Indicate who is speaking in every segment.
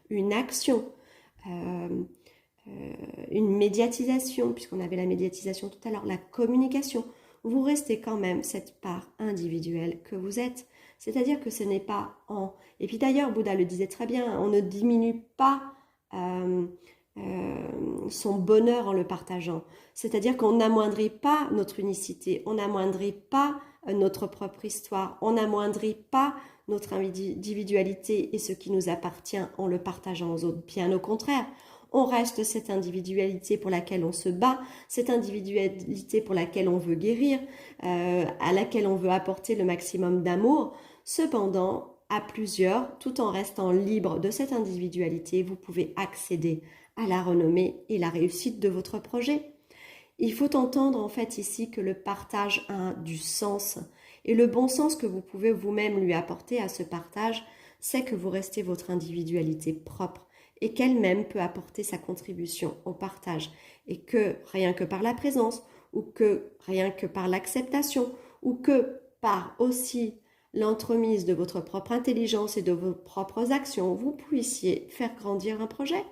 Speaker 1: une action, une médiatisation, puisqu'on avait la médiatisation tout à l'heure, la communication, vous restez quand même cette part individuelle que vous êtes. C'est-à-dire que ce n'est pas en... Et puis d'ailleurs, Bouddha le disait très bien, on ne diminue pas son bonheur en le partageant. C'est-à-dire qu'on n'amoindrit pas notre unicité, on n'amoindrit pas notre propre histoire, on n'amoindrit pas notre individualité et ce qui nous appartient en le partageant aux autres. Bien au contraire, on reste cette individualité pour laquelle on se bat, cette individualité pour laquelle on veut guérir, à laquelle on veut apporter le maximum d'amour. Cependant, à plusieurs, tout en restant libre de cette individualité, vous pouvez accéder à la renommée et la réussite de votre projet. Il faut entendre en fait ici que le partage a du sens. Et le bon sens que vous pouvez vous-même lui apporter à ce partage, c'est que vous restez votre individualité propre et qu'elle-même peut apporter sa contribution au partage. Et que rien que par la présence, ou que rien que par l'acceptation, ou que par aussi l'entremise de votre propre intelligence et de vos propres actions, vous puissiez faire grandir un projet.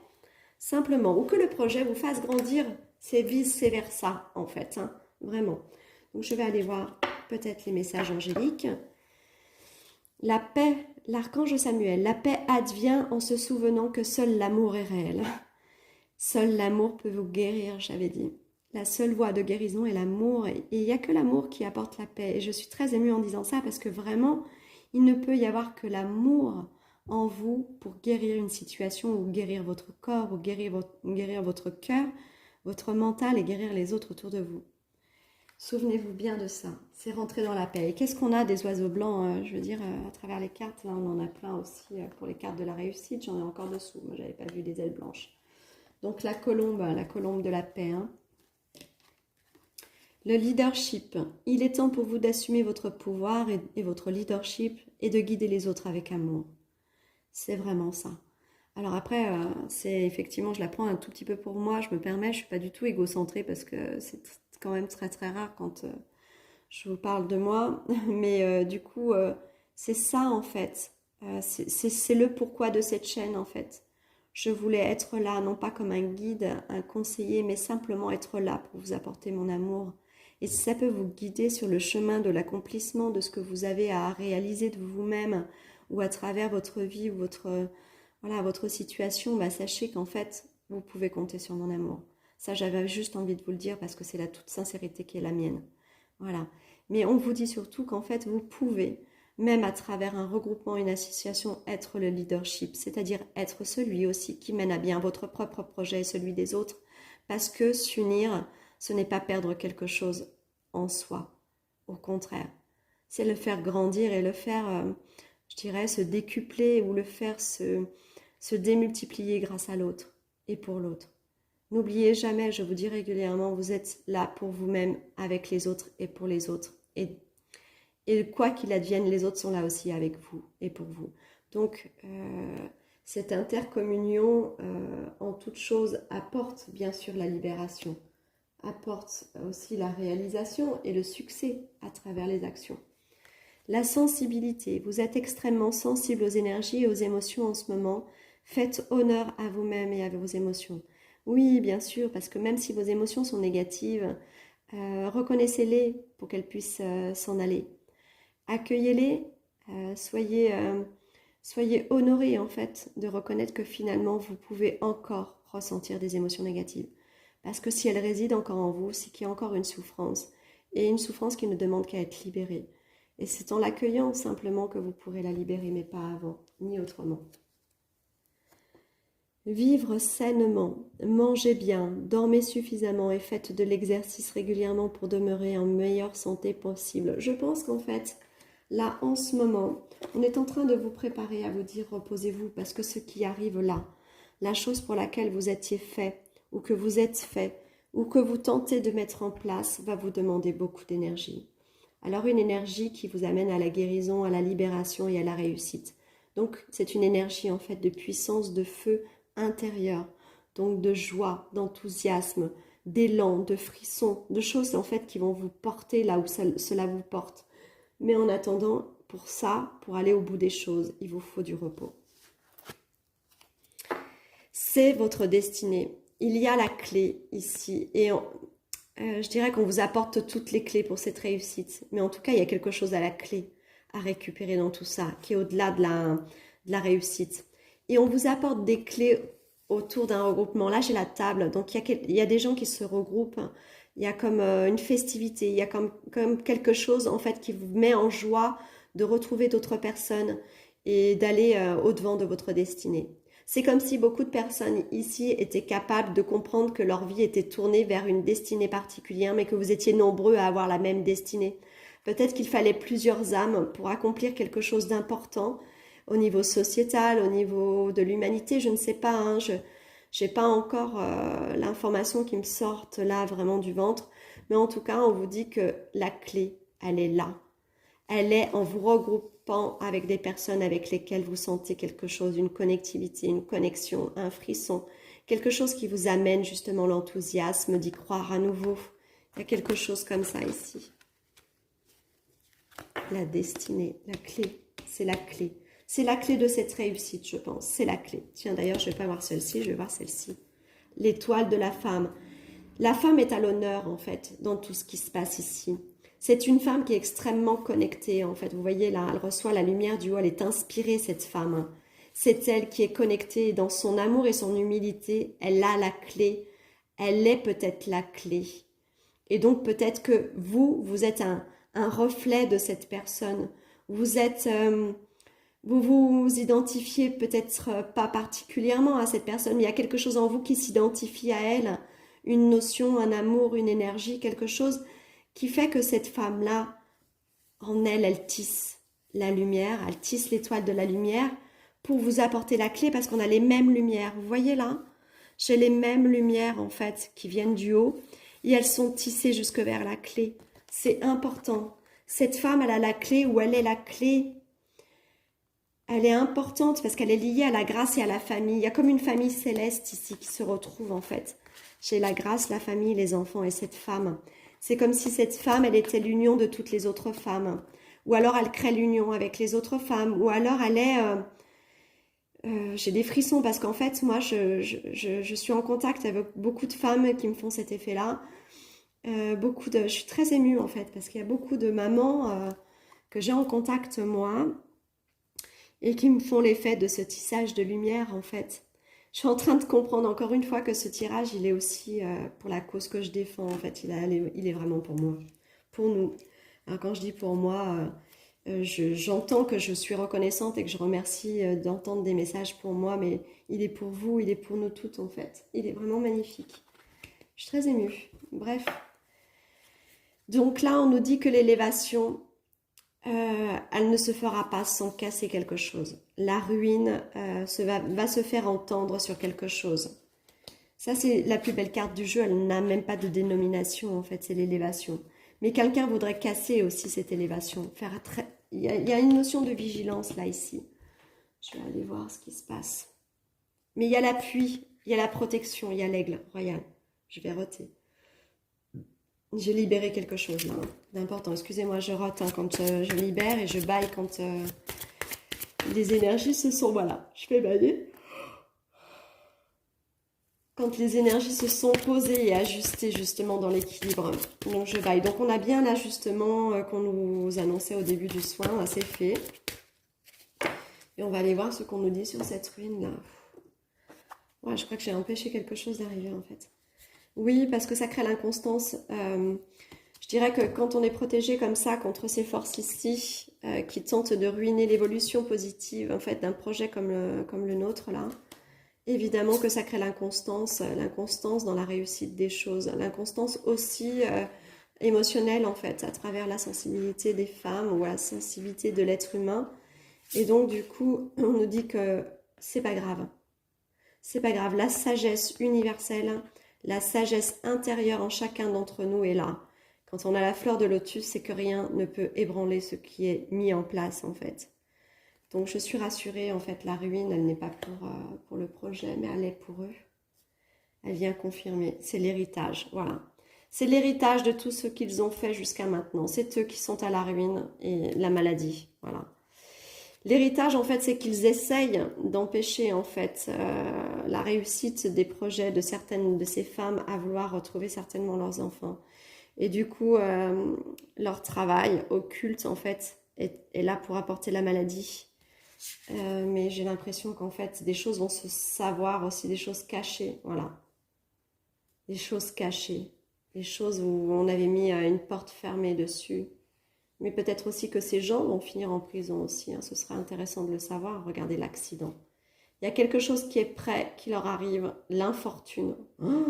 Speaker 1: Simplement, ou que le projet vous fasse grandir, c'est vice-versa en fait, hein, vraiment. Donc je vais aller voir peut-être les messages angéliques. La paix, l'archange Samuel, la paix advient en se souvenant que seul l'amour est réel. Seul l'amour peut vous guérir, j'avais dit. La seule voie de guérison est l'amour, et il n'y a que l'amour qui apporte la paix. Et je suis très émue en disant ça parce que vraiment, il ne peut y avoir que l'amour en vous pour guérir une situation ou guérir votre corps ou guérir votre cœur, votre mental et guérir les autres autour de vous. Souvenez-vous bien de ça, c'est rentrer dans la paix. Et qu'est-ce qu'on a des oiseaux blancs, je veux dire, à travers les cartes, là on en a plein aussi pour les cartes de la réussite, j'en ai encore dessous, moi j'avais pas vu des ailes blanches. Donc la colombe de la paix. Hein. Le leadership, il est temps pour vous d'assumer votre pouvoir et votre leadership et de guider les autres avec amour. C'est vraiment ça. Alors après, c'est effectivement, je la prends un tout petit peu pour moi, je me permets, je ne suis pas du tout égocentrée parce que c'est quand même très très rare quand je vous parle de moi. Mais du coup, c'est ça en fait. C'est le pourquoi de cette chaîne en fait. Je voulais être là, non pas comme un guide, un conseiller, mais simplement être là pour vous apporter mon amour. Et si ça peut vous guider sur le chemin de l'accomplissement de ce que vous avez à réaliser de vous-même, ou à travers votre vie ou votre situation, bah sachez qu'en fait, vous pouvez compter sur mon amour. Ça, j'avais juste envie de vous le dire parce que c'est la toute sincérité qui est la mienne. Voilà. Mais on vous dit surtout qu'en fait, vous pouvez, même à travers un regroupement, une association, être le leadership, c'est-à-dire être celui aussi qui mène à bien votre propre projet et celui des autres, parce que s'unir, ce n'est pas perdre quelque chose en soi. Au contraire, c'est le faire grandir et le faire, je dirais, se décupler ou le faire se démultiplier grâce à l'autre et pour l'autre. N'oubliez jamais, je vous dis régulièrement, vous êtes là pour vous-même, avec les autres et pour les autres. Et quoi qu'il advienne, les autres sont là aussi avec vous et pour vous. Donc, cette intercommunion en toute chose apporte bien sûr la libération, apporte aussi la réalisation et le succès à travers les actions. La sensibilité, vous êtes extrêmement sensible aux énergies et aux émotions en ce moment. Faites honneur à vous-même et à vos émotions. Oui, bien sûr, parce que même si vos émotions sont négatives, reconnaissez-les pour qu'elles puissent s'en aller. Accueillez-les, soyez honorés en fait de reconnaître que finalement vous pouvez encore ressentir des émotions négatives. Parce que si elles résident encore en vous, c'est qu'il y a encore une souffrance. Et une souffrance qui ne demande qu'à être libérée. Et c'est en l'accueillant simplement que vous pourrez la libérer, mais pas avant, ni autrement. Vivre sainement, mangez bien, dormez suffisamment et faites de l'exercice régulièrement pour demeurer en meilleure santé possible. Je pense qu'en fait, là, en ce moment, on est en train de vous préparer à vous dire reposez-vous parce que ce qui arrive là, la chose pour laquelle vous étiez fait ou que vous êtes fait ou que vous tentez de mettre en place va vous demander beaucoup d'énergie. Alors une énergie qui vous amène à la guérison, à la libération et à la réussite. Donc c'est une énergie en fait de puissance, de feu intérieur, donc de joie, d'enthousiasme, d'élan, de frisson, de choses en fait qui vont vous porter là où cela vous porte. Mais en attendant, pour ça, pour aller au bout des choses, il vous faut du repos. c'est votre destinée. Il y a la clé ici. Et je dirais qu'on vous apporte toutes les clés pour cette réussite. Mais en tout cas, il y a quelque chose à la clé à récupérer dans tout ça, qui est au-delà de la réussite. Et on vous apporte des clés autour d'un regroupement. Là, j'ai la table. Donc, il y a des gens qui se regroupent. Il y a comme une festivité. Il y a comme quelque chose, en fait, qui vous met en joie de retrouver d'autres personnes et d'aller au-devant de votre destinée. C'est comme si beaucoup de personnes ici étaient capables de comprendre que leur vie était tournée vers une destinée particulière, mais que vous étiez nombreux à avoir la même destinée. Peut-être qu'il fallait plusieurs âmes pour accomplir quelque chose d'important au niveau sociétal, au niveau de l'humanité, je ne sais pas, hein, je n'ai pas encore l'information qui me sorte là vraiment du ventre, mais en tout cas, on vous dit que la clé, elle est là. Elle est en vous regroupant avec des personnes avec lesquelles vous sentez quelque chose, une connectivité, une connexion, un frisson, quelque chose qui vous amène justement l'enthousiasme d'y croire à nouveau. Il y a quelque chose comme ça ici. La destinée, la clé, c'est la clé. C'est la clé de cette réussite, je pense. C'est la clé. Tiens, d'ailleurs, je ne vais pas voir celle-ci, je vais voir celle-ci. L'étoile de la femme. La femme est à l'honneur, en fait, dans tout ce qui se passe ici. C'est une femme qui est extrêmement connectée, en fait. Vous voyez, là, elle reçoit la lumière du haut, elle est inspirée, cette femme. C'est elle qui est connectée dans son amour et son humilité. Elle a la clé. Elle est peut-être la clé. Et donc, peut-être que vous êtes un reflet de cette personne. Vous êtes... vous vous identifiez peut-être pas particulièrement à cette personne, mais il y a quelque chose en vous qui s'identifie à elle, une notion, un amour, une énergie, quelque chose qui fait que cette femme-là, en elle, elle tisse la lumière, elle tisse l'étoile de la lumière pour vous apporter la clé parce qu'on a les mêmes lumières. Vous voyez là? J'ai les mêmes lumières en fait qui viennent du haut et elles sont tissées jusque vers la clé. C'est important. Cette femme, elle a la clé ou elle est la clé. Elle est importante parce qu'elle est liée à la grâce et à la famille. Il y a comme une famille céleste ici qui se retrouve en fait. J'ai la grâce, la famille, les enfants et cette femme. C'est comme si cette femme, elle était l'union de toutes les autres femmes. Ou alors elle crée l'union avec les autres femmes. Ou alors elle est... j'ai des frissons parce qu'en fait, moi, je suis en contact avec beaucoup de femmes qui me font cet effet-là. Je suis très émue en fait parce qu'il y a beaucoup de mamans que j'ai en contact moi et qui me font l'effet de ce tissage de lumière en fait. Je suis en train de comprendre encore une fois que ce tirage, il est aussi pour la cause que je défends en fait. Il est vraiment pour moi, pour nous. Alors quand je dis pour moi, j'entends que je suis reconnaissante et que je remercie d'entendre des messages pour moi, mais il est pour vous, il est pour nous toutes en fait. Il est vraiment magnifique. Je suis très émue. Bref. Donc là, on nous dit que l'élévation, elle ne se fera pas sans casser quelque chose. La ruine va se faire entendre sur quelque chose. Ça, c'est la plus belle carte du jeu. Elle n'a même pas de dénomination, en fait. C'est l'élévation. Mais quelqu'un voudrait casser aussi cette élévation. Il y a une notion de vigilance, là, ici. Je vais aller voir ce qui se passe. Mais il y a l'appui, il y a la protection, il y a l'aigle royal. Je vais roter. J'ai libéré quelque chose là, d'important. Excusez-moi, je rote hein, quand je libère et je baille quand les énergies se sont... Voilà, je vais bailler. Quand les énergies se sont posées et ajustées justement dans l'équilibre. Donc je baille. Donc on a bien l'ajustement qu'on nous annonçait au début du soin. Là, c'est fait. Et on va aller voir ce qu'on nous dit sur cette ruine là. Ouais, je crois que j'ai empêché quelque chose d'arriver en fait. Oui, parce que ça crée l'inconstance. Je dirais que quand on est protégé comme ça contre ces forces ici qui tentent de ruiner l'évolution positive en fait d'un projet comme le nôtre là, évidemment que ça crée l'inconstance dans la réussite des choses, l'inconstance aussi émotionnelle en fait à travers la sensibilité des femmes ou la sensibilité de l'être humain. Et donc du coup, on nous dit que c'est pas grave. C'est pas grave, la sagesse universelle, la sagesse intérieure en chacun d'entre nous est là. Quand on a la fleur de lotus, c'est que rien ne peut ébranler ce qui est mis en place en fait. Donc je suis rassurée, en fait, la ruine, elle n'est pas pour le projet, mais elle est pour eux. Elle vient confirmer, c'est l'héritage, voilà. C'est l'héritage de tout ce qu'ils ont fait jusqu'à maintenant. C'est eux qui sont à la ruine et la maladie, voilà. L'héritage, en fait, c'est qu'ils essayent d'empêcher, en fait, la réussite des projets de certaines de ces femmes à vouloir retrouver certainement leurs enfants. Et du coup, leur travail occulte, en fait, est là pour apporter la maladie. Mais j'ai l'impression qu'en fait, des choses vont se savoir aussi, des choses cachées, voilà. Des choses cachées. Des choses où on avait mis une porte fermée dessus. Mais peut-être aussi que ces gens vont finir en prison aussi, hein. Ce serait intéressant de le savoir. Regardez l'accident. Il y a quelque chose qui est prêt, qui leur arrive, l'infortune. Oh,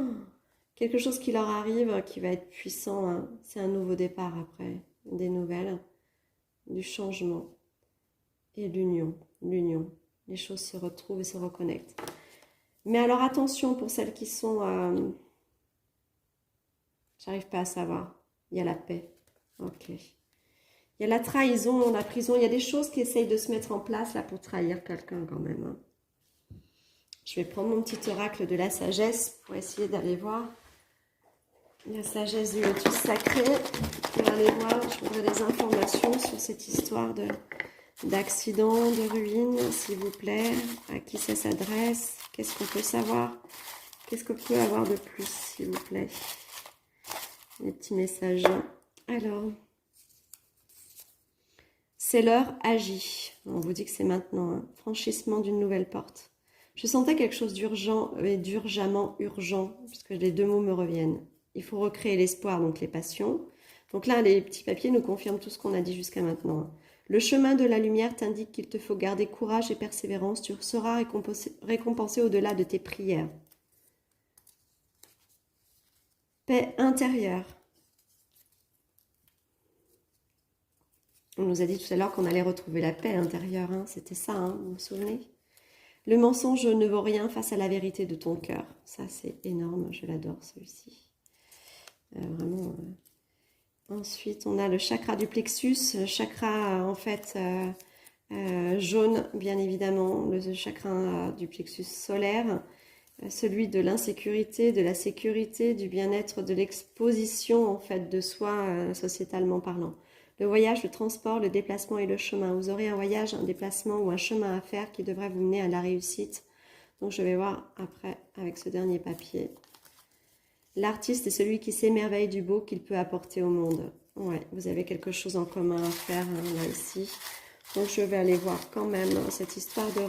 Speaker 1: quelque chose qui leur arrive, qui va être puissant, hein. C'est un nouveau départ après, des nouvelles, du changement et l'union. L'union. Les choses se retrouvent et se reconnectent. Mais alors attention pour celles qui sont... j'arrive pas à savoir. Il y a la paix. Ok. Il y a la trahison, la prison. Il y a des choses qui essayent de se mettre en place là pour trahir quelqu'un quand même, hein. Je vais prendre mon petit oracle de la sagesse pour essayer d'aller voir la sagesse du lotus sacré. Pour aller voir, je voudrais des informations sur cette histoire d'accident, de ruine, s'il vous plaît. À qui ça s'adresse? Qu'est-ce qu'on peut savoir? Qu'est-ce qu'on peut avoir de plus, s'il vous plaît? Les petits messages. Alors, c'est l'heure agit. On vous dit que c'est maintenant, hein. Franchissement d'une nouvelle porte. Je sentais quelque chose d'urgent et d'urgemment urgent, puisque les deux mots me reviennent. Il faut recréer l'espoir, donc les passions. Donc là, les petits papiers nous confirment tout ce qu'on a dit jusqu'à maintenant. Le chemin de la lumière t'indique qu'il te faut garder courage et persévérance. Tu seras récompensé au-delà de tes prières. Paix intérieure. On nous a dit tout à l'heure qu'on allait retrouver la paix intérieure, hein. C'était ça, hein, vous vous souvenez? Le mensonge ne vaut rien face à la vérité de ton cœur. Ça, c'est énorme, je l'adore, celui-ci. Vraiment. Ensuite, on a le chakra du plexus, le chakra, en fait, jaune, bien évidemment, le chakra du plexus solaire, celui de l'insécurité, de la sécurité, du bien-être, de l'exposition, en fait, de soi, sociétalement parlant. Le voyage, le transport, le déplacement et le chemin. Vous aurez un voyage, un déplacement ou un chemin à faire qui devrait vous mener à la réussite. Donc, je vais voir après avec ce dernier papier. L'artiste est celui qui s'émerveille du beau qu'il peut apporter au monde. Ouais, vous avez quelque chose en commun à faire, hein, là, ici. Donc, je vais aller voir quand même cette histoire de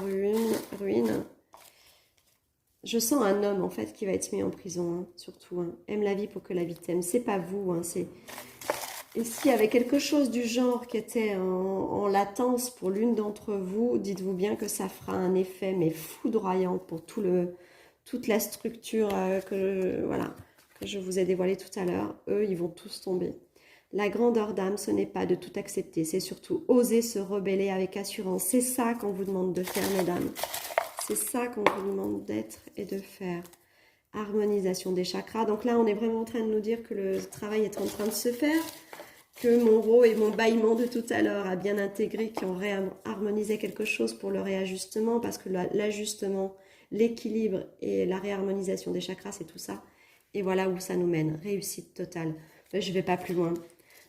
Speaker 1: ruine. Je sens un homme, en fait, qui va être mis en prison, hein, surtout. Hein. Aime la vie pour que la vie t'aime. C'est pas vous, hein, c'est... Et s'il y avait quelque chose du genre qui était en latence pour l'une d'entre vous, dites-vous bien que ça fera un effet, mais foudroyant pour toute la structure voilà, que je vous ai dévoilée tout à l'heure. Eux, ils vont tous tomber. La grandeur d'âme, ce n'est pas de tout accepter, c'est surtout oser se rebeller avec assurance. C'est ça qu'on vous demande de faire, mesdames. C'est ça qu'on vous demande d'être et de faire. Harmonisation des chakras. Donc là, on est vraiment en train de nous dire que le travail est en train de se faire, que mon rot et mon bâillement de tout à l'heure a bien intégré, qui ont réharmonisé quelque chose pour le réajustement, parce que l'ajustement, l'équilibre et la réharmonisation des chakras, c'est tout ça. Et voilà où ça nous mène. Réussite totale. Je ne vais pas plus loin.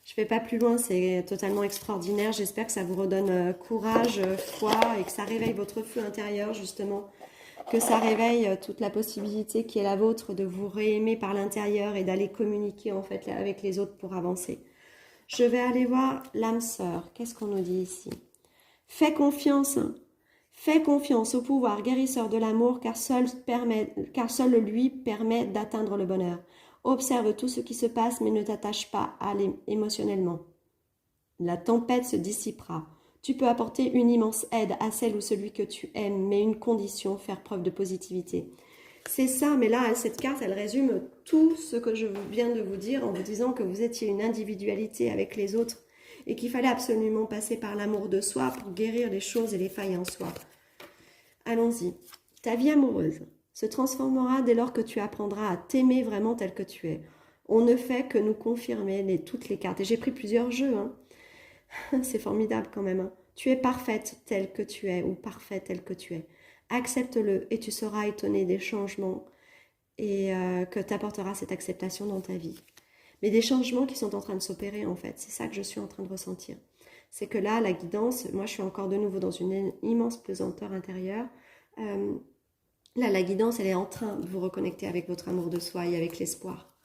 Speaker 1: Je ne vais pas plus loin, c'est totalement extraordinaire. J'espère que ça vous redonne courage, foi, et que ça réveille votre feu intérieur, justement. Que ça réveille toute la possibilité qui est la vôtre de vous réaimer par l'intérieur et d'aller communiquer en fait avec les autres pour avancer. Je vais aller voir l'âme sœur. Qu'est-ce qu'on nous dit ici? Fais confiance au pouvoir guérisseur de l'amour car seul lui permet d'atteindre le bonheur. Observe tout ce qui se passe mais ne t'attache pas émotionnellement. La tempête se dissipera. Tu peux apporter une immense aide à celle ou celui que tu aimes, mais une condition, faire preuve de positivité. C'est ça, mais là, cette carte, elle résume tout ce que je viens de vous dire en vous disant que vous étiez une individualité avec les autres et qu'il fallait absolument passer par l'amour de soi pour guérir les choses et les failles en soi. Allons-y. Ta vie amoureuse se transformera dès lors que tu apprendras à t'aimer vraiment tel que tu es. On ne fait que nous confirmer toutes les cartes. Et j'ai pris plusieurs jeux, hein. C'est formidable quand même. Hein. Tu es parfaite telle que tu es ou parfait tel que tu es. Accepte-le et tu seras étonné des changements et que t'apportera cette acceptation dans ta vie. Mais des changements qui sont en train de s'opérer en fait. C'est ça que je suis en train de ressentir. C'est que là, la guidance, moi je suis encore de nouveau dans une immense pesanteur intérieure. Euh, Là, la guidance, elle est en train de vous reconnecter avec votre amour de soi et avec l'espoir.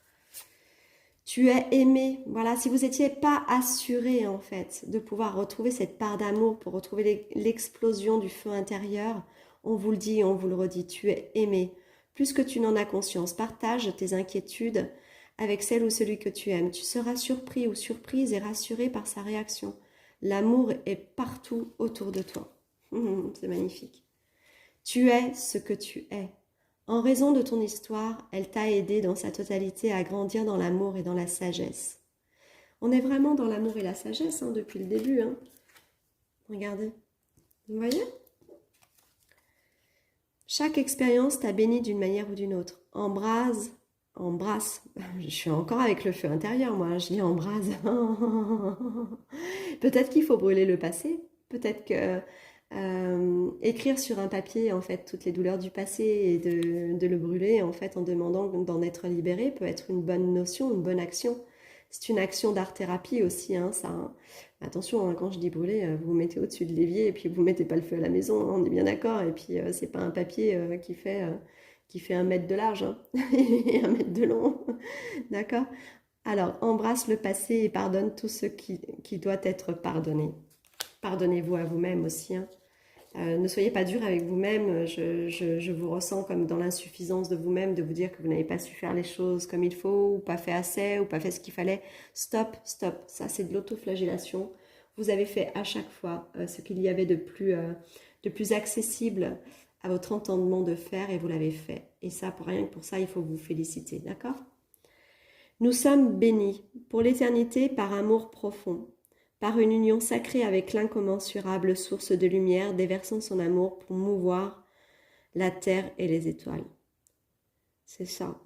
Speaker 1: Tu es aimé. Voilà, si vous n'étiez pas assuré en fait de pouvoir retrouver cette part d'amour pour retrouver l'explosion du feu intérieur, on vous le dit et on vous le redit, tu es aimé. Plus que tu n'en as conscience, partage tes inquiétudes avec celle ou celui que tu aimes. Tu seras surpris ou surprise et rassuré par sa réaction. L'amour est partout autour de toi. C'est magnifique. Tu es ce que tu es. En raison de ton histoire, elle t'a aidé dans sa totalité à grandir dans l'amour et dans la sagesse. On est vraiment dans l'amour et la sagesse depuis le début. Regardez. Vous voyez? Chaque expérience t'a béni d'une manière ou d'une autre. Embrasse. Je suis encore avec le feu intérieur, moi. Je dis embrase. Peut-être qu'il faut brûler le passé. Peut-être que écrire sur un papier en fait toutes les douleurs du passé et de le brûler en fait en demandant d'en être libéré peut être une bonne notion, une bonne action. C'est une action d'art-thérapie aussi, ça. Attention, quand je dis brûler, vous vous mettez au-dessus de l'évier et puis vous mettez pas le feu à la maison, on est bien d'accord. Et puis c'est pas un papier qui fait 1 mètre de large et 1 mètre de long, d'accord? Alors embrasse le passé et pardonne tout ce qui doit être pardonné. Pardonnez-vous à vous-même aussi. Ne soyez pas dur avec vous-même. Je vous ressens comme dans l'insuffisance de vous-même, de vous dire que vous n'avez pas su faire les choses comme il faut, ou pas fait assez, ou pas fait ce qu'il fallait. Stop, stop. Ça, c'est de l'autoflagellation. Vous avez fait à chaque fois ce qu'il y avait de plus accessible à votre entendement de faire et vous l'avez fait. Et ça, pour rien que pour ça, il faut vous féliciter. D'accord? Nous sommes bénis pour l'éternité par amour profond, par une union sacrée avec l'incommensurable source de lumière déversant son amour pour mouvoir la terre et les étoiles. C'est ça,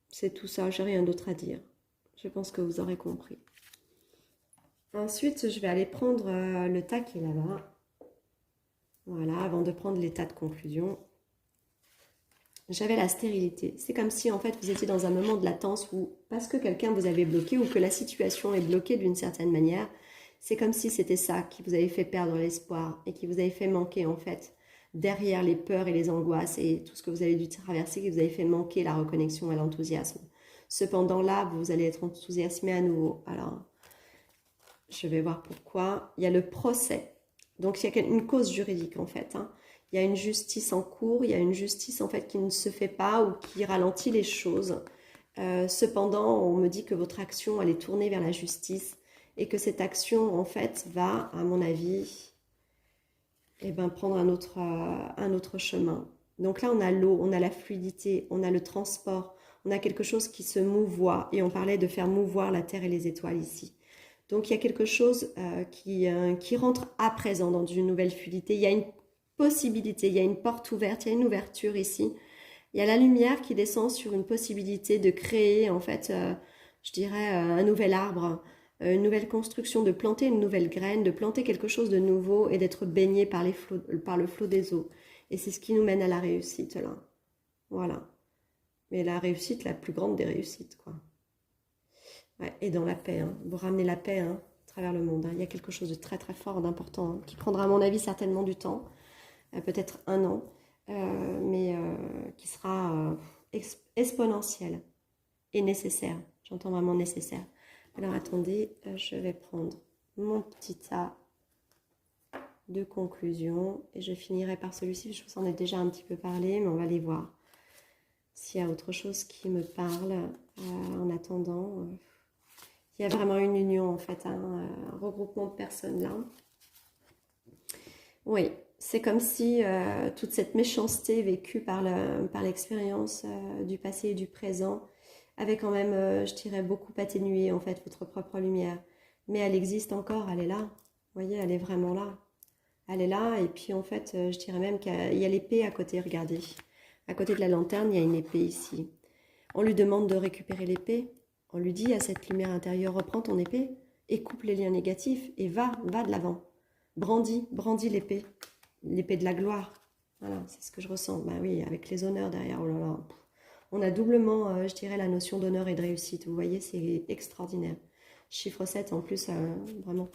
Speaker 1: c'est tout ça, j'ai rien d'autre à dire. Je pense que vous aurez compris. Ensuite, je vais aller prendre le tas qui est là-bas. Voilà, avant de prendre l'état de conclusion. J'avais la stérilité. C'est comme si en fait vous étiez dans un moment de latence où, parce que quelqu'un vous avait bloqué ou que la situation est bloquée d'une certaine manière, c'est comme si c'était ça qui vous avait fait perdre l'espoir et qui vous avait fait manquer en fait derrière les peurs et les angoisses et tout ce que vous avez dû traverser, qui vous avait fait manquer la reconnexion à l'enthousiasme. Cependant là, vous allez être enthousiasmé à nouveau. Alors, je vais voir pourquoi. Il y a le procès. Donc il y a une cause juridique en fait. Il y a une justice en cours, il y a une justice en fait qui ne se fait pas ou qui ralentit les choses. Cependant, on me dit que votre action, elle est tournée vers la justice et que cette action, en fait, va, à mon avis, prendre un autre chemin. Donc là, on a l'eau, on a la fluidité, on a le transport, on a quelque chose qui se mouvoie. Et on parlait de faire mouvoir la terre et les étoiles ici. Donc il y a quelque chose qui rentre à présent dans une nouvelle fluidité. Il y a une possibilité, il y a une porte ouverte, il y a une ouverture ici. Il y a la lumière qui descend sur une possibilité de créer, en fait, je dirais, un nouvel arbre, une nouvelle construction, de planter une nouvelle graine, de planter quelque chose de nouveau et d'être baigné par le flot des eaux. Et c'est ce qui nous mène à la réussite, là. Voilà. Mais la réussite, la plus grande des réussites, quoi. Ouais, et dans la paix, vous ramenez la paix à travers le monde. Il y a quelque chose de très très fort, d'important, qui prendra à mon avis certainement du temps, peut-être 1 an, mais qui sera exponentiel et nécessaire. J'entends vraiment nécessaire. Alors attendez, je vais prendre mon petit tas de conclusion et je finirai par celui-ci. Je vous en ai déjà un petit peu parlé, mais on va aller voir s'il y a autre chose qui me parle en attendant. Il y a vraiment une union en fait, un regroupement de personnes là. Oui, c'est comme si toute cette méchanceté vécue par l'expérience du passé et du présent avait quand même, je dirais, beaucoup atténué en fait votre propre lumière. Mais elle existe encore, elle est là. Vous voyez, elle est vraiment là. Elle est là et puis en fait, je dirais même qu'il y a l'épée à côté, regardez. À côté de la lanterne, il y a une épée ici. On lui demande de récupérer l'épée. On lui dit à cette lumière intérieure, reprends ton épée et coupe les liens négatifs et va de l'avant. Brandis l'épée, l'épée de la gloire. Voilà, c'est ce que je ressens. Ben oui, avec les honneurs derrière, oh là là. On a doublement, je dirais, la notion d'honneur et de réussite. Vous voyez, c'est extraordinaire. Chiffre 7 en plus, vraiment.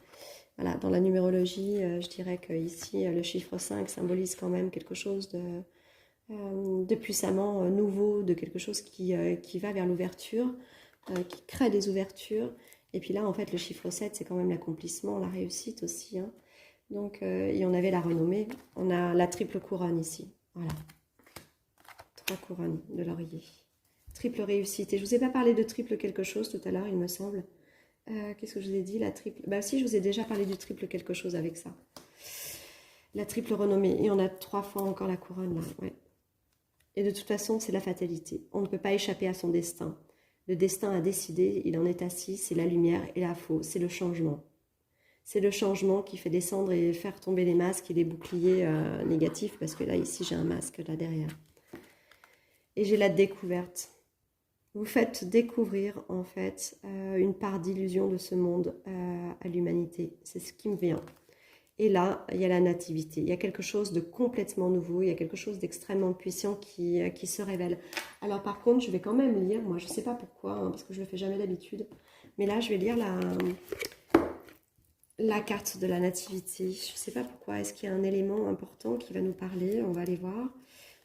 Speaker 1: Voilà, dans la numérologie, je dirais que ici le chiffre 5 symbolise quand même quelque chose de puissamment nouveau, de quelque chose qui va vers l'ouverture, qui crée des ouvertures. Et puis là, en fait, le chiffre 7, c'est quand même l'accomplissement, la réussite aussi, hein. Donc, et on avait la renommée. On a la triple couronne ici. Voilà. 3 couronnes de laurier. Triple réussite. Et je ne vous ai pas parlé de triple quelque chose tout à l'heure, il me semble. Qu'est-ce que je vous ai dit? La triple. Bah si, je vous ai déjà parlé du triple quelque chose avec ça. La triple renommée. Et on a 3 fois encore la couronne là. Ouais. Et de toute façon, c'est la fatalité. On ne peut pas échapper à son destin. Le destin a décidé, il en est assis, c'est la lumière et la faux, c'est le changement. C'est le changement qui fait descendre et faire tomber les masques et les boucliers négatifs, parce que là, ici, j'ai un masque là derrière. Et j'ai la découverte. Vous faites découvrir, en fait, une part d'illusion de ce monde à l'humanité. C'est ce qui me vient. Et là, il y a la nativité. Il y a quelque chose de complètement nouveau. Il y a quelque chose d'extrêmement puissant qui se révèle. Alors, par contre, je vais quand même lire. Moi, je ne sais pas pourquoi, hein, parce que je ne le fais jamais d'habitude. Mais là, je vais lire la carte de la nativité. Je ne sais pas pourquoi. Est-ce qu'il y a un élément important qui va nous parler? On va aller voir.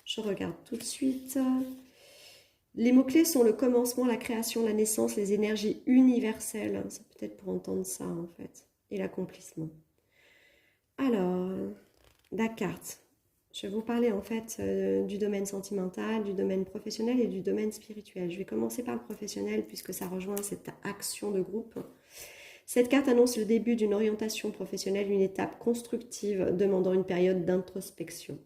Speaker 1: Je regarde tout de suite. Les mots-clés sont le commencement, la création, la naissance, les énergies universelles. C'est peut-être pour entendre ça, en fait. Et l'accomplissement. Alors, la carte. Je vais vous parler, en fait, du domaine sentimental, du domaine professionnel et du domaine spirituel. Je vais commencer par le professionnel, puisque ça rejoint cette action de groupe. Cette carte annonce le début d'une orientation professionnelle, une étape constructive demandant une période d'introspection.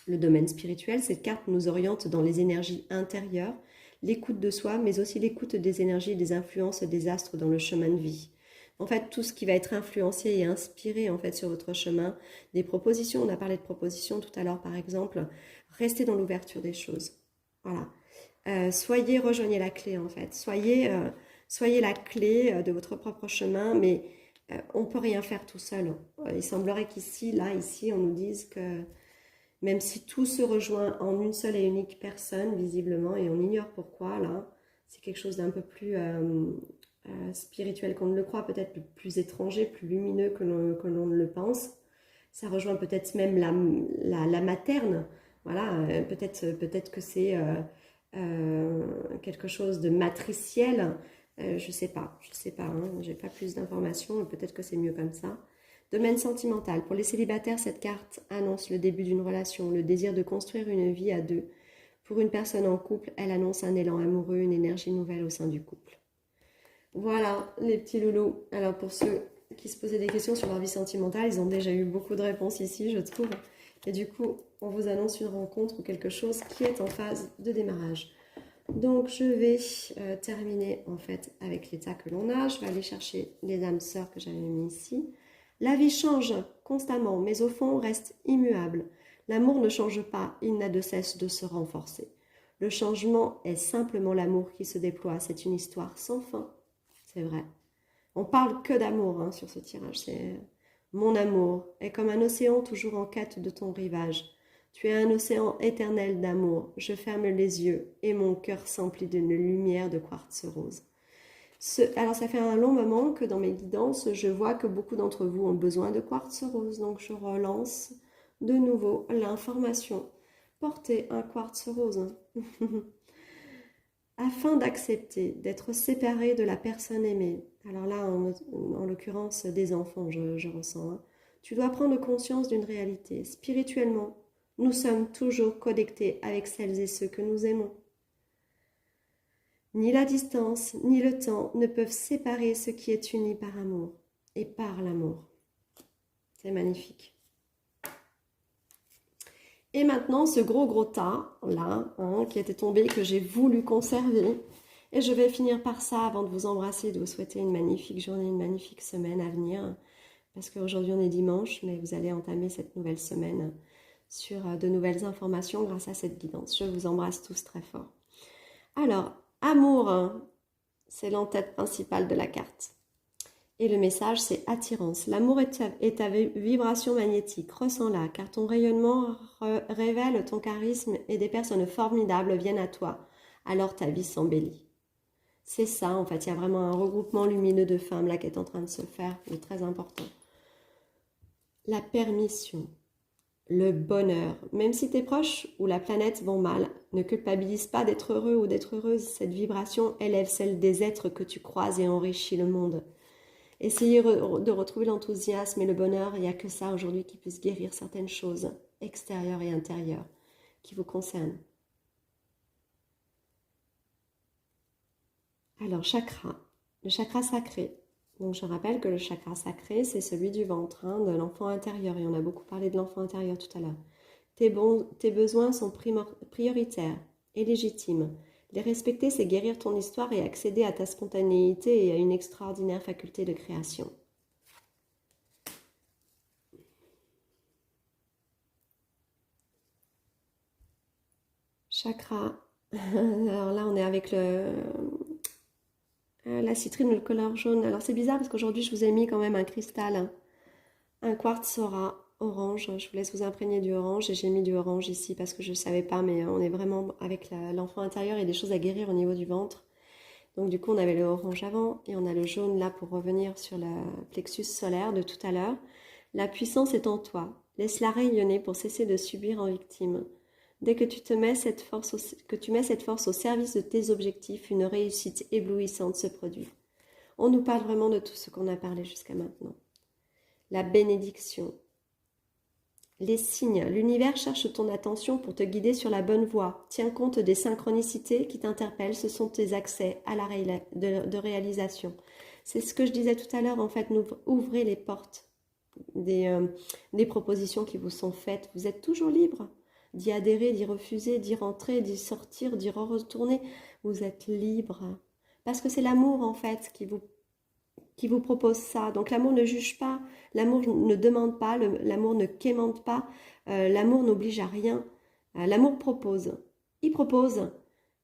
Speaker 1: Le domaine spirituel, cette carte nous oriente dans les énergies intérieures, l'écoute de soi, mais aussi l'écoute des énergies et des influences des astres dans le chemin de vie. En fait, tout ce qui va être influencé et inspiré en fait sur votre chemin, des propositions, on a parlé de propositions tout à l'heure par exemple, restez dans l'ouverture des choses. Voilà. Rejoignez la clé en fait. Soyez la clé de votre propre chemin, mais on ne peut rien faire tout seul. Il semblerait qu'ici, ici, on nous dise que même si tout se rejoint en une seule et unique personne, visiblement, et on ignore pourquoi, là, c'est quelque chose d'un peu plus spirituel qu'on ne le croit, peut-être plus étranger, plus lumineux que l'on ne le pense. Ça rejoint peut-être même la materne. Voilà, peut-être que c'est quelque chose de matriciel. Je sais pas, hein, j'ai pas plus d'informations, peut-être que c'est mieux comme ça. Domaine sentimental. Pour les célibataires, cette carte annonce le début d'une relation, le désir de construire une vie à deux. Pour une personne en couple, elle annonce un élan amoureux, une énergie nouvelle au sein du couple. Voilà, les petits loulous. Alors, pour ceux qui se posaient des questions sur leur vie sentimentale, ils ont déjà eu beaucoup de réponses ici, je trouve. Et du coup, on vous annonce une rencontre ou quelque chose qui est en phase de démarrage. Donc, je vais terminer, en fait, avec l'état que l'on a. Je vais aller chercher les âmes sœurs que j'avais mis ici. La vie change constamment, mais au fond reste immuable. L'amour ne change pas, il n'a de cesse de se renforcer. Le changement est simplement l'amour qui se déploie. C'est une histoire sans fin. C'est vrai. On parle que d'amour hein, sur ce tirage. C'est mon amour est comme un océan toujours en quête de ton rivage. Tu es un océan éternel d'amour. Je ferme les yeux et mon cœur s'emplit d'une lumière de quartz rose. Alors ça fait un long moment que dans mes guidances, je vois que beaucoup d'entre vous ont besoin de quartz rose. Donc je relance de nouveau l'information. Portez un quartz rose. Afin d'accepter d'être séparé de la personne aimée. Alors là, en l'occurrence des enfants, je ressens. Hein. Tu dois prendre conscience d'une réalité. Spirituellement, nous sommes toujours connectés avec celles et ceux que nous aimons. Ni la distance, ni le temps ne peuvent séparer ce qui est uni par amour et par l'amour. C'est magnifique. Et maintenant, ce gros tas, là, hein, qui était tombé, que j'ai voulu conserver. Et je vais finir par ça avant de vous embrasser, de vous souhaiter une magnifique journée, une magnifique semaine à venir. Parce qu'aujourd'hui, on est dimanche, mais vous allez entamer cette nouvelle semaine sur de nouvelles informations grâce à cette guidance. Je vous embrasse tous très fort. Alors, amour, hein, c'est l'entête principale de la carte. Et le message, c'est attirance. L'amour est ta vibration magnétique. Ressens-la, car ton rayonnement révèle ton charisme et des personnes formidables viennent à toi. Alors ta vie s'embellit. C'est ça, en fait. Il y a vraiment un regroupement lumineux de femmes là qui est en train de se faire, il est très important. La permission, le bonheur. Même si tes proches ou la planète vont mal, ne culpabilise pas d'être heureux ou d'être heureuse. Cette vibration élève celle des êtres que tu croises et enrichit le monde. Essayez de retrouver l'enthousiasme et le bonheur. Il n'y a que ça aujourd'hui qui puisse guérir certaines choses extérieures et intérieures qui vous concernent. Alors, chakra. Le chakra sacré. Donc, je rappelle que le chakra sacré, c'est celui du ventre, de l'enfant intérieur. Et on a beaucoup parlé de l'enfant intérieur tout à l'heure. Tes besoins sont prioritaires et légitimes. Les respecter, c'est guérir ton histoire et accéder à ta spontanéité et à une extraordinaire faculté de création. Chakra. Alors là, on est avec la citrine, le couleur jaune. Alors c'est bizarre parce qu'aujourd'hui, je vous ai mis quand même un cristal, un quartz orange. Je vous laisse vous imprégner du orange et j'ai mis du orange ici parce que je ne savais pas, mais on est vraiment avec l'enfant intérieur et des choses à guérir au niveau du ventre. Donc du coup, on avait le orange avant et on a le jaune là pour revenir sur le plexus solaire de tout à l'heure. La puissance est en toi. Laisse-la rayonner pour cesser de subir en victime. Dès que tu mets cette force au service de tes objectifs, une réussite éblouissante se produit. On nous parle vraiment de tout ce qu'on a parlé jusqu'à maintenant. La bénédiction. Les signes. L'univers cherche ton attention pour te guider sur la bonne voie. Tiens compte des synchronicités qui t'interpellent. Ce sont tes accès à la de réalisation. C'est ce que je disais tout à l'heure. En fait, ouvrez les portes des propositions qui vous sont faites. Vous êtes toujours libre d'y adhérer, d'y refuser, d'y rentrer, d'y sortir, d'y retourner. Vous êtes libre. Parce que c'est l'amour, en fait, qui vous propose ça. Donc l'amour ne juge pas, l'amour ne demande pas, l'amour ne quémande pas, l'amour n'oblige à rien. L'amour propose. Il propose.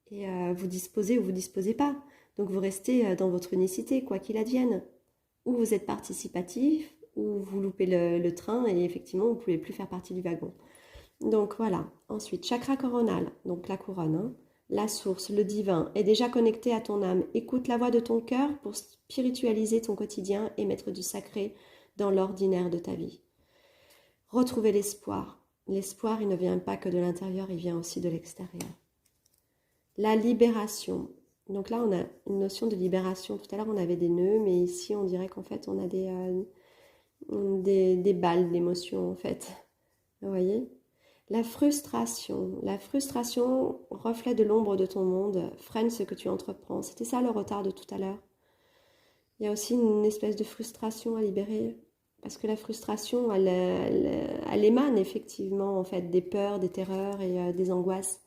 Speaker 1: Et vous disposez ou vous disposez pas. Donc vous restez dans votre unicité, quoi qu'il advienne. Ou vous êtes participatif, ou vous loupez le train et effectivement vous ne pouvez plus faire partie du wagon. Donc voilà. Ensuite, chakra coronal, donc la couronne, la source, le divin, est déjà connecté à ton âme. Écoute la voix de ton cœur pour spiritualiser ton quotidien et mettre du sacré dans l'ordinaire de ta vie. Retrouvez l'espoir. L'espoir, il ne vient pas que de l'intérieur, il vient aussi de l'extérieur. La libération. Donc là, on a une notion de libération. Tout à l'heure, on avait des nœuds, mais ici, on dirait qu'en fait, on a des balles d'émotions, en fait. Vous voyez ? La frustration, reflet de l'ombre de ton monde, freine ce que tu entreprends. C'était ça le retard de tout à l'heure. Il y a aussi une espèce de frustration à libérer, parce que la frustration, elle émane effectivement en fait des peurs, des terreurs et des angoisses.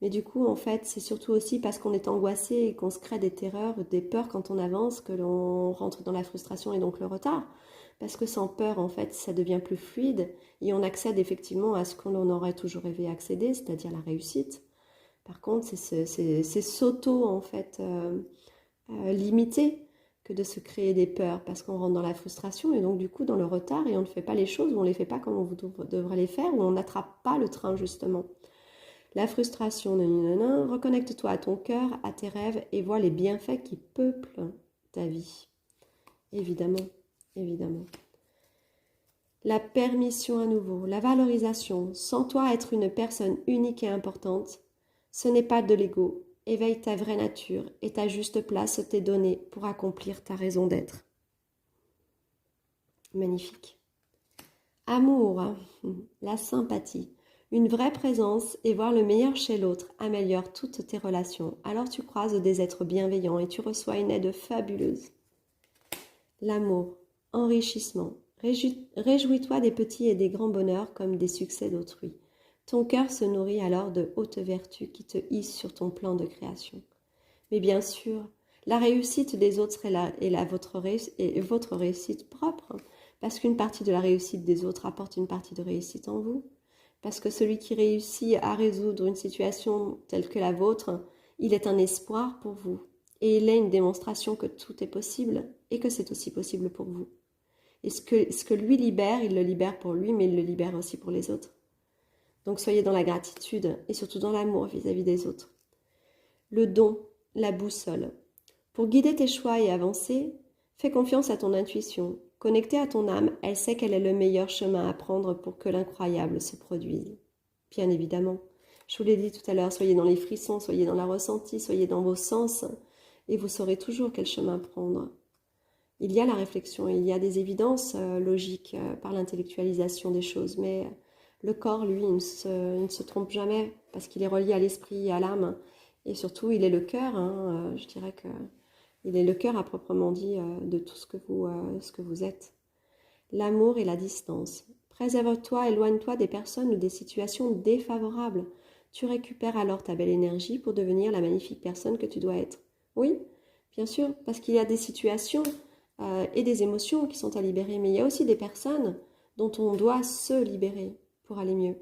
Speaker 1: Mais du coup, en fait, c'est surtout aussi parce qu'on est angoissé et qu'on se crée des terreurs, des peurs quand on avance, que l'on rentre dans la frustration et donc le retard. Parce que sans peur, en fait, ça devient plus fluide et on accède effectivement à ce qu'on aurait toujours rêvé accéder, c'est-à-dire la réussite. Par contre, c'est s'auto, en fait, limiter que de se créer des peurs parce qu'on rentre dans la frustration et donc du coup dans le retard et on ne fait pas les choses ou on ne les fait pas comme on devrait les faire ou on n'attrape pas le train justement. La frustration, reconnecte-toi à ton cœur, à tes rêves et vois les bienfaits qui peuplent ta vie. Évidemment, évidemment. La permission à nouveau, la valorisation. Sens-toi être une personne unique et importante. Ce n'est pas de l'ego. Éveille ta vraie nature et ta juste place t'est donnée pour accomplir ta raison d'être. Magnifique. Amour, la sympathie. Une vraie présence et voir le meilleur chez l'autre améliore toutes tes relations. Alors tu croises des êtres bienveillants et tu reçois une aide fabuleuse. L'amour, enrichissement. Réjouis-toi des petits et des grands bonheurs comme des succès d'autrui. Ton cœur se nourrit alors de hautes vertus qui te hissent sur ton plan de création. Mais bien sûr, la réussite des autres est votre réussite propre, parce qu'une partie de la réussite des autres apporte une partie de réussite en vous. Parce que celui qui réussit à résoudre une situation telle que la vôtre, il est un espoir pour vous. Et il est une démonstration que tout est possible et que c'est aussi possible pour vous. Et ce que lui libère, il le libère pour lui, mais il le libère aussi pour les autres. Donc soyez dans la gratitude et surtout dans l'amour vis-à-vis des autres. Le don, la boussole. Pour guider tes choix et avancer, fais confiance à ton intuition. Connectée à ton âme, elle sait quel est le meilleur chemin à prendre pour que l'incroyable se produise. Bien évidemment. Je vous l'ai dit tout à l'heure, soyez dans les frissons, soyez dans la ressentie, soyez dans vos sens, et vous saurez toujours quel chemin prendre. Il y a la réflexion, il y a des évidences logiques par l'intellectualisation des choses, mais le corps, lui, il ne se trompe jamais, parce qu'il est relié à l'esprit et à l'âme, et surtout, il est le cœur, hein, je dirais que il est le cœur à proprement dit de tout ce que vous êtes. L'amour et la distance. Préserve-toi, éloigne-toi des personnes ou des situations défavorables. Tu récupères alors ta belle énergie pour devenir la magnifique personne que tu dois être. Oui, bien sûr, parce qu'il y a des situations et des émotions qui sont à libérer, mais il y a aussi des personnes dont on doit se libérer pour aller mieux.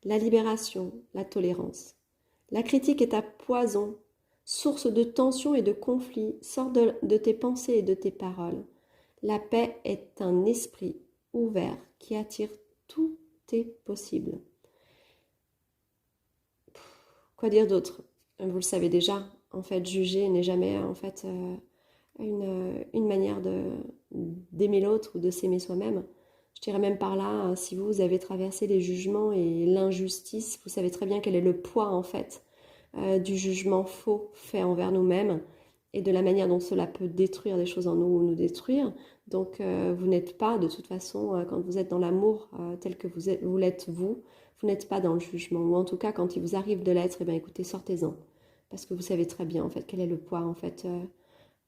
Speaker 1: La libération, la tolérance. La critique est un poison, source de tension et de conflit, sort de tes pensées et de tes paroles. La paix est un esprit ouvert qui attire tout tes possibles. Quoi dire d'autre? Vous le savez déjà, en fait, juger n'est jamais en fait une manière d'aimer l'autre ou de s'aimer soi-même. Je dirais même par là, si vous avez traversé les jugements et l'injustice, vous savez très bien quel est le poids en fait du jugement faux fait envers nous-mêmes et de la manière dont cela peut détruire des choses en nous ou nous détruire. Donc vous n'êtes pas de toute façon, quand vous êtes dans l'amour tel que vous l'êtes vous n'êtes pas dans le jugement. Ou en tout cas, quand il vous arrive de l'être, eh bien écoutez, sortez-en. Parce que vous savez très bien en fait quel est le poids en fait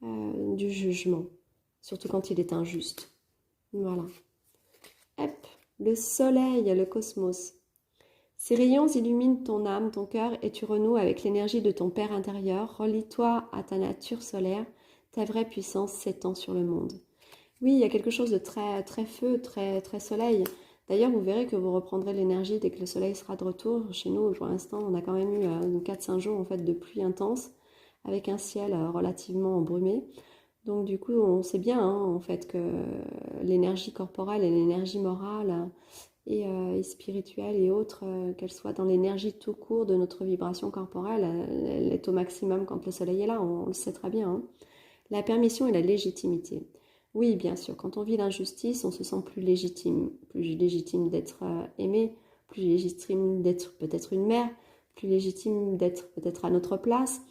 Speaker 1: du jugement. Surtout quand il est injuste. Voilà. Hop, le soleil, le cosmos. Ces rayons illuminent ton âme, ton cœur et tu renoues avec l'énergie de ton Père intérieur. Relie-toi à ta nature solaire. Ta vraie puissance s'étend sur le monde. Oui, il y a quelque chose de très, très feu, très, très soleil. D'ailleurs, vous verrez que vous reprendrez l'énergie dès que le soleil sera de retour. Chez nous, pour l'instant, on a quand même eu 4-5 jours en fait, de pluie intense avec un ciel relativement embrumé. Donc du coup, on sait bien en fait que l'énergie corporelle et l'énergie morale et spirituelle et autres, qu'elle soit dans l'énergie tout court de notre vibration corporelle, elle est au maximum quand le soleil est là, on le sait très bien. Hein. La permission et la légitimité. Oui, bien sûr, quand on vit l'injustice, on se sent plus légitime d'être aimé, plus légitime d'être peut-être une mère, plus légitime d'être peut-être à notre place.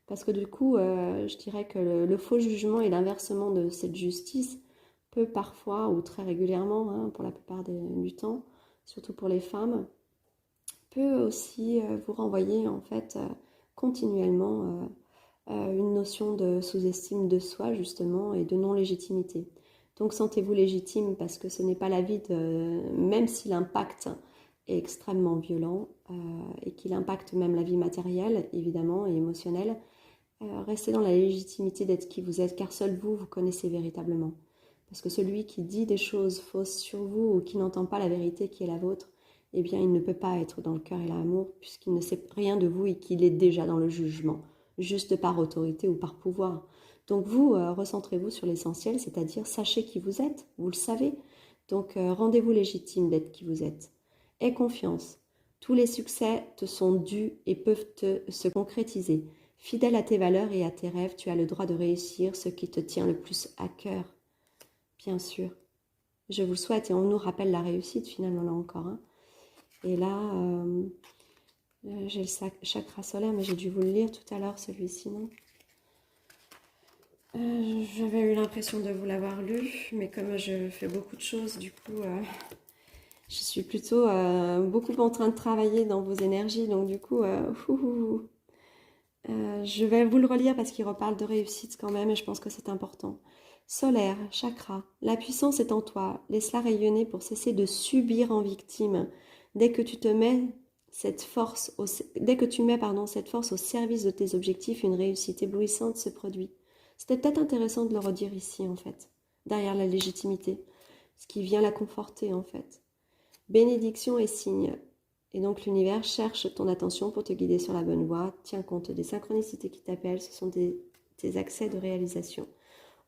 Speaker 1: Parce que du coup, je dirais que le faux jugement et l'inversement de cette justice peut parfois, ou très régulièrement, hein, pour la plupart du temps, surtout pour les femmes, peut aussi vous renvoyer en fait continuellement une notion de sous-estime de soi justement et de non-légitimité. Donc sentez-vous légitime parce que ce n'est pas la vie même si l'impact est extrêmement violent et qu'il impacte même la vie matérielle évidemment et émotionnelle, restez dans la légitimité d'être qui vous êtes car seul vous connaissez véritablement. Parce que celui qui dit des choses fausses sur vous ou qui n'entend pas la vérité qui est la vôtre, eh bien il ne peut pas être dans le cœur et l'amour puisqu'il ne sait rien de vous et qu'il est déjà dans le jugement, juste par autorité ou par pouvoir. Donc vous, recentrez-vous sur l'essentiel, c'est-à-dire sachez qui vous êtes, vous le savez. Donc rendez-vous légitime d'être qui vous êtes. Aie confiance, tous les succès te sont dus et peuvent se concrétiser. Fidèle à tes valeurs et à tes rêves, tu as le droit de réussir ce qui te tient le plus à cœur. Bien sûr, je vous le souhaite et on nous rappelle la réussite finalement là encore. Hein. Et là, j'ai le chakra solaire, mais j'ai dû vous le lire tout à l'heure celui-ci, non? J'avais eu l'impression de vous l'avoir lu, mais comme je fais beaucoup de choses, du coup, je suis plutôt beaucoup en train de travailler dans vos énergies, donc du coup, je vais vous le relire parce qu'il reparle de réussite quand même et je pense que c'est important. Solaire, chakra, la puissance est en toi, laisse-la rayonner pour cesser de subir en victime. Dès que tu mets cette force au service de tes objectifs, une réussite éblouissante se produit. C'était peut-être intéressant de le redire ici en fait, derrière la légitimité, ce qui vient la conforter en fait. Bénédiction et signe. Et donc l'univers cherche ton attention pour te guider sur la bonne voie. Tiens compte des synchronicités qui t'appellent, ce sont tes accès de réalisation.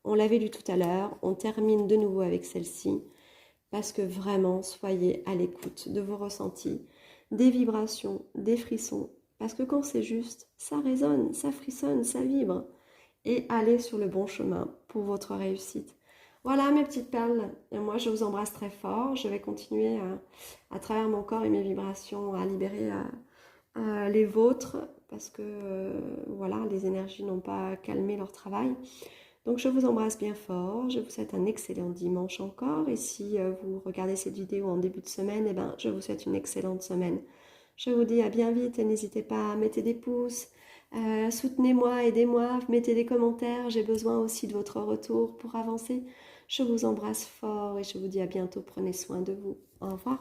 Speaker 1: On l'avait lu tout à l'heure, on termine de nouveau avec celle-ci, parce que vraiment, soyez à l'écoute de vos ressentis, des vibrations, des frissons, parce que quand c'est juste, ça résonne, ça frissonne, ça vibre, et allez sur le bon chemin pour votre réussite. Voilà mes petites perles. Et moi, je vous embrasse très fort. Je vais continuer à travers mon corps et mes vibrations à libérer les vôtres parce que voilà, les énergies n'ont pas calmé leur travail. Donc je vous embrasse bien fort, je vous souhaite un excellent dimanche encore et si vous regardez cette vidéo en début de semaine, eh ben, je vous souhaite une excellente semaine. Je vous dis à bien vite et n'hésitez pas à mettre des pouces, soutenez-moi, aidez-moi, mettez des commentaires, j'ai besoin aussi de votre retour pour avancer. Je vous embrasse fort et je vous dis à bientôt, prenez soin de vous. Au revoir.